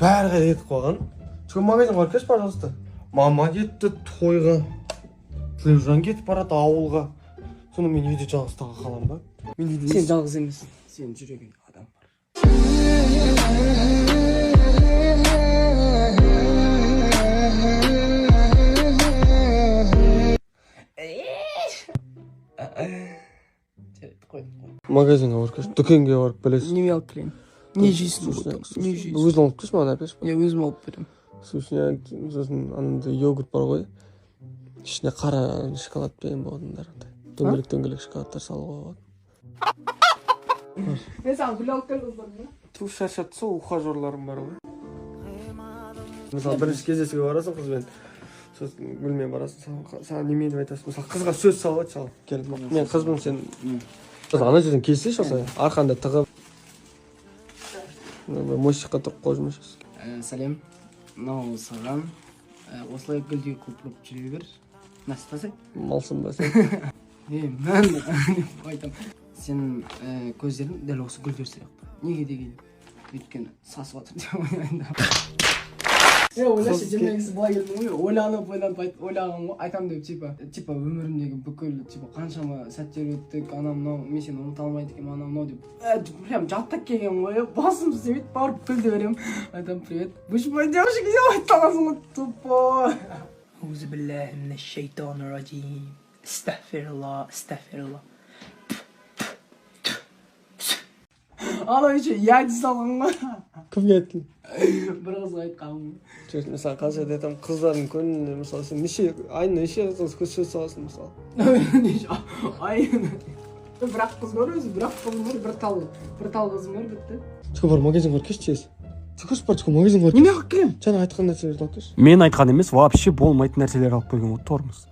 бәрі кетіп қойған. Чүкен магазинға барып келші, пожалуйста. Мама кетті тойға. Гүлжан кетіп барады ауылға. Соны мен үйде жалғыз таға қалам ба? Сен жалғыз емессің. Сен жүрегіңде адам бар. Магазинға барып келші, дүкенге барып білесіз. Неме алып келейін? Не жейсің? Не жейсің? Өзің алып келші, маған әперші. Я өзім алып берем. Сосын анандай йогурт бар ғой. Ішіне қара шоколад пен болғандар. Дөңгелек шоколадтар салуға болады. Мен саған гүл алып келіп отырмын. Ту шаршатты сол ухажерларым бар ғой. Мысалы бірінші кездесуге барасың қызбен. Сосын гүлмен барасың, саған неме деп айтасың. Мысалы қызға сөз салып айтшы, келіп. Мен қызбын, сен ана жерден келсейші осылай, арқаңда тығып. Мойшыққа тұрып қойып жүрмеші. Сәлем. Мынау саған. Осылай гүлдей көпіріп жүре бер. Насипасай. Малсың ба сен? Мен айтам. Сен көздерің дәл осы гүлдер сияқты. Неге деген? Өйткені сасып жатыр деп ойлаймын. Ойлашы, жемегісі былай келдің ғой, ойланып ойлаған ғой, айтам деп, типа өмірімдегі бүкіл, қаншама сәттер өттік, анау-мынау, мен сені ұмыта алмайды екенмін, анау-мынау деп. Прям жаттап келген ғой, басым істемейді, барып гүлді берем. Айтам, привет. Бушбай девушек, не айталасың ғой, тупой. أعوذ بالله من الشيطان الرجيم استغفر الله استغفر الله. Анау еще яди салған ғой. Кімге айттың? Бір қызға айтқанмын. Мысалы қанша айтамын, қыздардың көңіліне мысалы сен айына неше қызға сөз саласың мысалы. Айына. Бірақ қыз бар өзі, бірақ қызым бар, бір тал қызым бар, бітті. Чүкен бар магазинға барып келші тез. Чүкен магазинға барып Неме алып келем? жаңа айтқан нәрселерді алып келші. Мен айтқан емес, вообще болмайтын нәрселер алып келген ғой, тормыз.